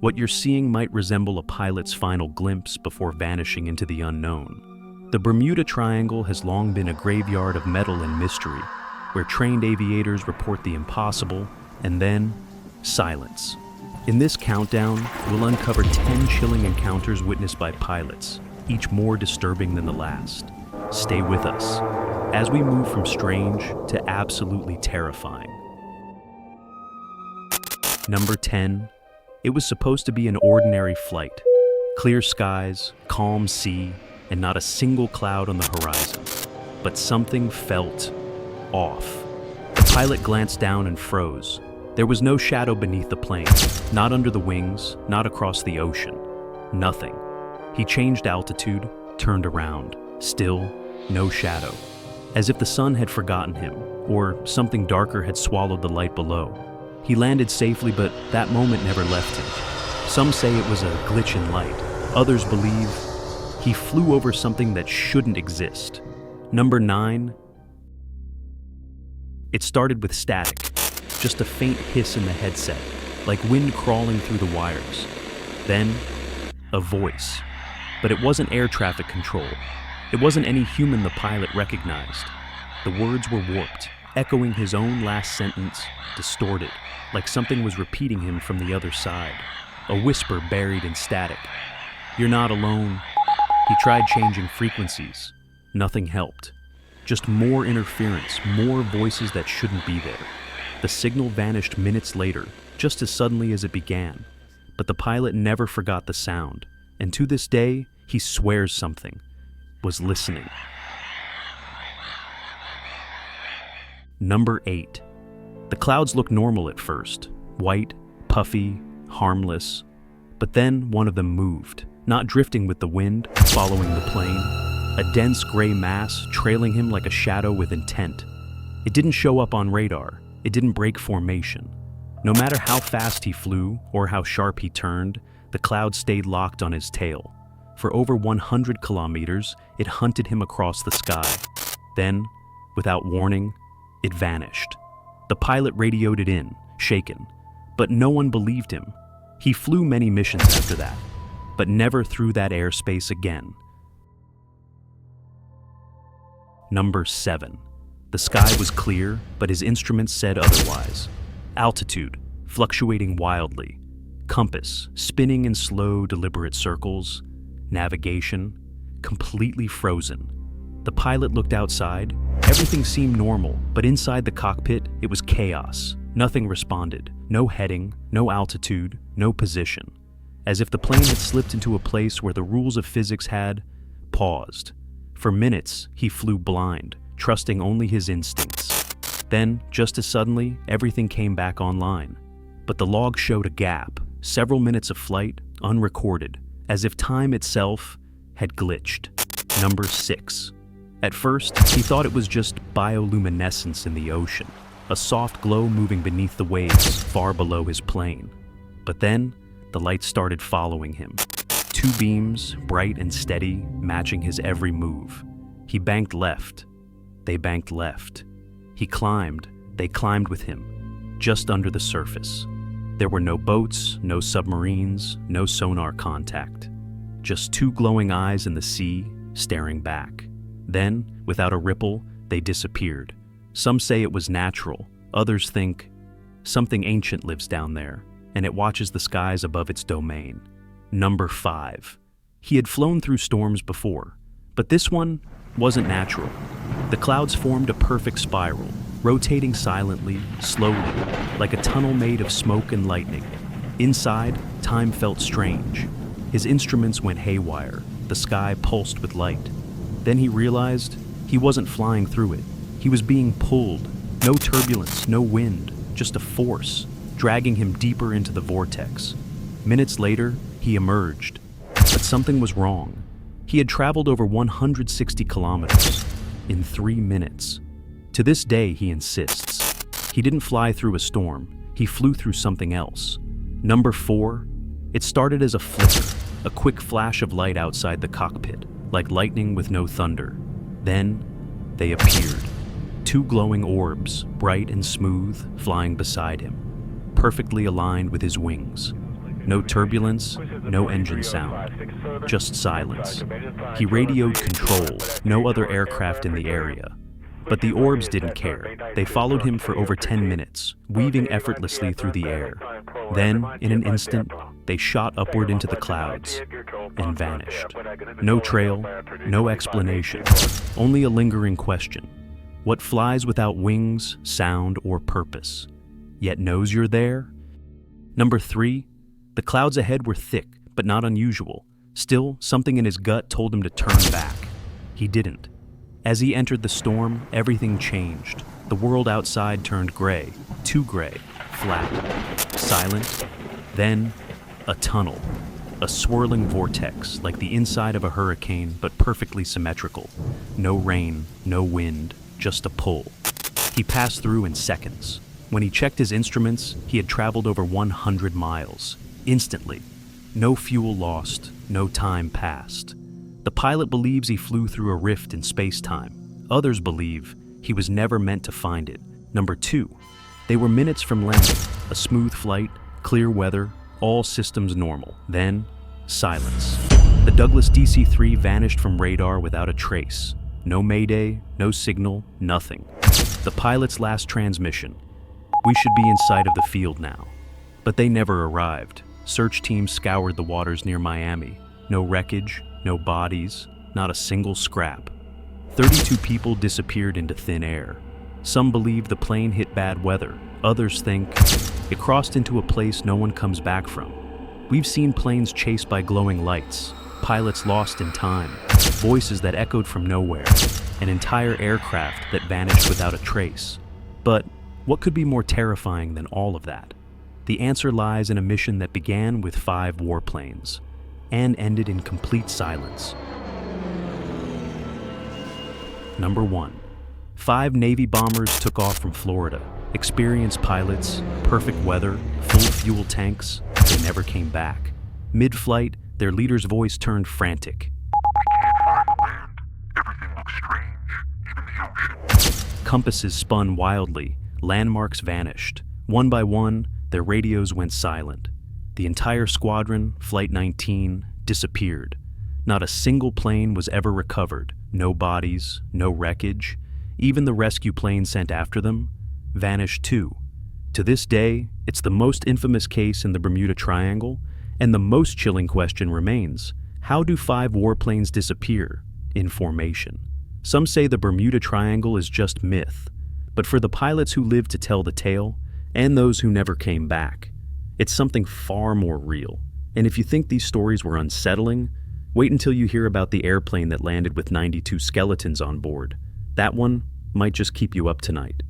What you're seeing might resemble a pilot's final glimpse before vanishing into the unknown. The Bermuda Triangle has long been a graveyard of metal and mystery, where trained aviators report the impossible, and then silence. In this countdown, we'll uncover 10 chilling encounters witnessed by pilots, each more disturbing than the last. Stay with us as we move from strange to absolutely terrifying. Number 10. It was supposed to be an ordinary flight. Clear skies, calm sea, and not a single cloud on the horizon. But something felt off. The pilot glanced down and froze. There was no shadow beneath the plane, not under the wings, not across the ocean. Nothing. He changed altitude, turned around. Still, no shadow. As if the sun had forgotten him, or something darker had swallowed the light below. He landed safely, but that moment never left him. Some say it was a glitch in light. Others believe he flew over something that shouldn't exist. Number 9. It started with static, just a faint hiss in the headset, like wind crawling through the wires. Then, a voice. But it wasn't air traffic control. It wasn't any human the pilot recognized. The words were warped, echoing his own last sentence, distorted, like something was repeating him from the other side. A whisper buried in static. "You're not alone." He tried changing frequencies. Nothing helped. Just more interference, more voices that shouldn't be there. The signal vanished minutes later, just as suddenly as it began. But the pilot never forgot the sound, and to this day, he swears something was listening. Number 8. The clouds looked normal at first, white, puffy, harmless. But then one of them moved, not drifting with the wind, following the plane. A dense gray mass trailing him like a shadow with intent. It didn't show up on radar. It didn't break formation. No matter how fast he flew or how sharp he turned, the cloud stayed locked on his tail. For over 100 kilometers, it hunted him across the sky. Then, without warning, it vanished. The pilot radioed it in, shaken, but no one believed him. He flew many missions after that, but never through that airspace again. Number 7. The sky was clear, but his instruments said otherwise. Altitude, fluctuating wildly. Compass, spinning in slow, deliberate circles. Navigation, completely frozen. The pilot looked outside. Everything seemed normal, but inside the cockpit, it was chaos. Nothing responded. No heading, no altitude, no position. As if the plane had slipped into a place where the rules of physics had paused. For minutes, he flew blind, trusting only his instincts. Then, just as suddenly, everything came back online. But the log showed a gap, several minutes of flight, unrecorded, as if time itself had glitched. Number 6. At first, he thought it was just bioluminescence in the ocean, a soft glow moving beneath the waves far below his plane. But then, the light started following him. 2 beams, bright and steady, matching his every move. He banked left. They banked left. He climbed. They climbed with him, just under the surface. There were no boats, no submarines, no sonar contact. Just 2 glowing eyes in the sea, staring back. Then, without a ripple, they disappeared. Some say it was natural. Others think something ancient lives down there, and it watches the skies above its domain. Number 5. He had flown through storms before, but this one wasn't natural. The clouds formed a perfect spiral, rotating silently, slowly, like a tunnel made of smoke and lightning. Inside, time felt strange. His instruments went haywire. The sky pulsed with light. Then he realized he wasn't flying through it. He was being pulled. No turbulence, no wind, just a force, dragging him deeper into the vortex. Minutes later, he emerged. But something was wrong. He had traveled over 160 kilometers in 3 minutes. To this day, he insists. He didn't fly through a storm. He flew through something else. Number 4. It started as a flicker, a quick flash of light outside the cockpit, like lightning with no thunder. Then, they appeared. 2 glowing orbs, bright and smooth, flying beside him, perfectly aligned with his wings. No turbulence, no engine sound, just silence. He radioed control, no other aircraft in the area. But the orbs didn't care. They followed him for over 10 minutes, weaving effortlessly through the air. Then, in an instant, they shot upward into the clouds and vanished. No trail, no explanation, only a lingering question. What flies without wings, sound, or purpose, yet knows you're there? Number 3, the clouds ahead were thick, but not unusual. Still, something in his gut told him to turn back. He didn't. As he entered the storm, everything changed. The world outside turned gray, too gray, flat, silent. Then, a tunnel. A swirling vortex, like the inside of a hurricane, but perfectly symmetrical. No rain, no wind, just a pull. He passed through in seconds. When he checked his instruments, he had traveled over 100 miles. Instantly. No fuel lost, no time passed. The pilot believes he flew through a rift in space-time. Others believe he was never meant to find it. Number 2, they were minutes from landing. A smooth flight, clear weather, all systems normal. Then, silence. The Douglas DC-3 vanished from radar without a trace. No mayday, no signal, nothing. The pilot's last transmission. We should be in sight of the field now. But they never arrived. Search teams scoured the waters near Miami. No wreckage, no bodies, not a single scrap. 32 people disappeared into thin air. Some believe the plane hit bad weather. Others think it crossed into a place no one comes back from. We've seen planes chased by glowing lights, pilots lost in time, voices that echoed from nowhere, an entire aircraft that vanished without a trace. But what could be more terrifying than all of that? The answer lies in a mission that began with 5 warplanes and ended in complete silence. Number 1. 5 Navy bombers took off from Florida. Experienced pilots, perfect weather, full fuel tanks. They never came back. Mid-flight, their leader's voice turned frantic. "We can't find land. Everything looks strange, even the ocean." Compasses spun wildly. Landmarks vanished. One by one, their radios went silent. The entire squadron, Flight 19, disappeared. Not a single plane was ever recovered. No bodies, no wreckage. Even the rescue plane sent after them vanished too. To this day, it's the most infamous case in the Bermuda Triangle, and the most chilling question remains: how do 5 warplanes disappear in formation? Some say the Bermuda Triangle is just myth, but for the pilots who lived to tell the tale, and those who never came back, it's something far more real. And if you think these stories were unsettling, wait until you hear about the airplane that landed with 92 skeletons on board. That one might just keep you up tonight.